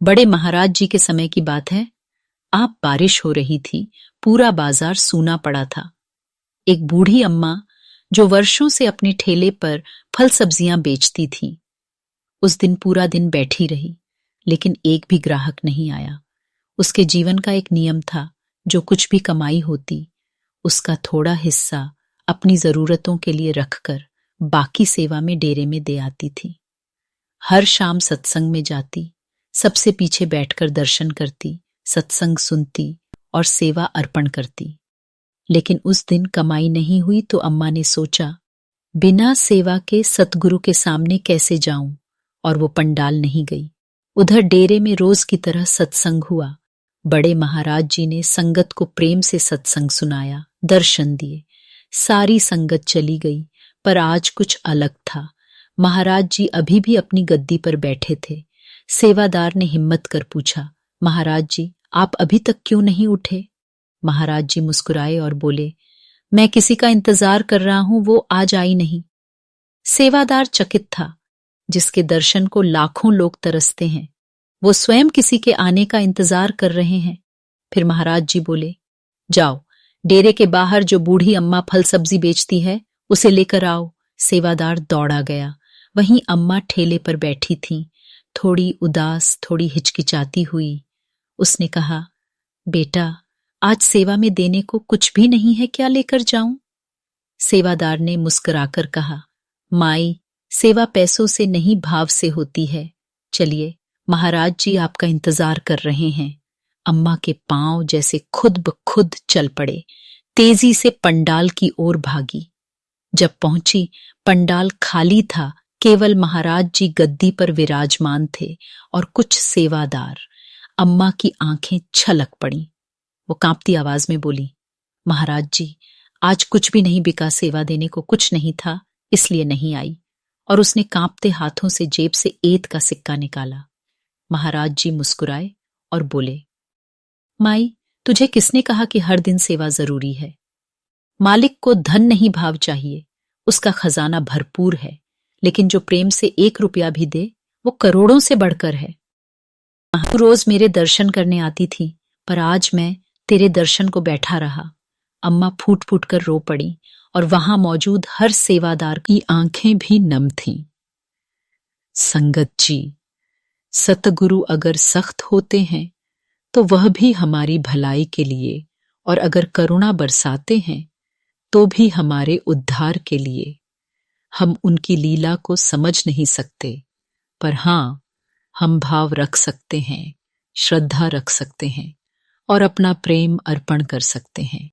बड़े महाराज जी के समय की बात है। आप बारिश हो रही थी, पूरा बाजार सूना पड़ा था। एक बूढ़ी अम्मा जो वर्षों से अपने ठेले पर फल सब्जियां बेचती थी, उस दिन पूरा दिन बैठी रही, लेकिन एक भी ग्राहक नहीं आया। उसके जीवन का एक नियम था, जो कुछ भी कमाई होती, उसका थोड़ा हिस्सा अपनी जरूरतों के लिए रखकर बाकी सेवा में डेरे में दे आती थी। हर शाम सत्संग में जाती, सबसे पीछे बैठकर दर्शन करती, सत्संग सुनती और सेवा अर्पण करती। लेकिन उस दिन कमाई नहीं हुई तो अम्मा ने सोचा, बिना सेवा के सतगुरु के सामने कैसे जाऊं, और वो पंडाल नहीं गई। उधर डेरे में रोज की तरह सत्संग हुआ। बड़े महाराज जी ने संगत को प्रेम से सत्संग सुनाया, दर्शन दिए। सारी संगत चली गई, पर आज कुछ अलग था। महाराज जी अभी भी अपनी गद्दी पर बैठे थे। सेवादार ने हिम्मत कर पूछा, महाराज जी आप अभी तक क्यों नहीं उठे? महाराज जी मुस्कुराए और बोले, मैं किसी का इंतजार कर रहा हूं, वो आज आई नहीं। सेवादार चकित था। जिसके दर्शन को लाखों लोग तरसते हैं, वो स्वयं किसी के आने का इंतजार कर रहे हैं। फिर महाराज जी बोले, जाओ डेरे के बाहर जो बूढ़ी अम्मा फल सब्जी बेचती है, उसे लेकर आओ। सेवादार दौड़ा गया। वहीं अम्मा ठेले पर बैठी थीं, थोड़ी उदास, थोड़ी हिचकिचाती हुई। उसने कहा, बेटा आज सेवा में देने को कुछ भी नहीं है, क्या लेकर जाऊं? सेवादार ने मुस्कुराकर कहा, माई सेवा पैसों से नहीं भाव से होती है। चलिए महाराज जी आपका इंतजार कर रहे हैं। अम्मा के पांव जैसे खुद ब खुद चल पड़े, तेजी से पंडाल की ओर भागी। जब पहुंची, पंडाल खाली था, केवल महाराज जी गद्दी पर विराजमान थे और कुछ सेवादार। अम्मा की आंखें छलक पड़ी। वो कांपती आवाज में बोली, महाराज जी आज कुछ भी नहीं बिका, सेवा देने को कुछ नहीं था, इसलिए नहीं आई। और उसने कांपते हाथों से जेब से एत का सिक्का निकाला। महाराज जी मुस्कुराए और बोले, माई तुझे किसने कहा कि हर दिन सेवा जरूरी है? मालिक को धन नहीं भाव चाहिए, उसका खजाना भरपूर है, लेकिन जो प्रेम से 1 रुपया भी दे, वो करोड़ों से बढ़कर है। तू रोज मेरे दर्शन करने आती थी, पर आज मैं तेरे दर्शन को बैठा रहा। अम्मा फूट फूट कर रो पड़ी और वहां मौजूद हर सेवादार की आंखें भी नम थीं। संगत जी, सतगुरु अगर सख्त होते हैं तो वह भी हमारी भलाई के लिए, और अगर करुणा बरसाते हैं तो भी हमारे उद्धार के लिए। हम उनकी लीला को समझ नहीं सकते, पर हां, हम भाव रख सकते हैं, श्रद्धा रख सकते हैं और अपना प्रेम अर्पण कर सकते हैं।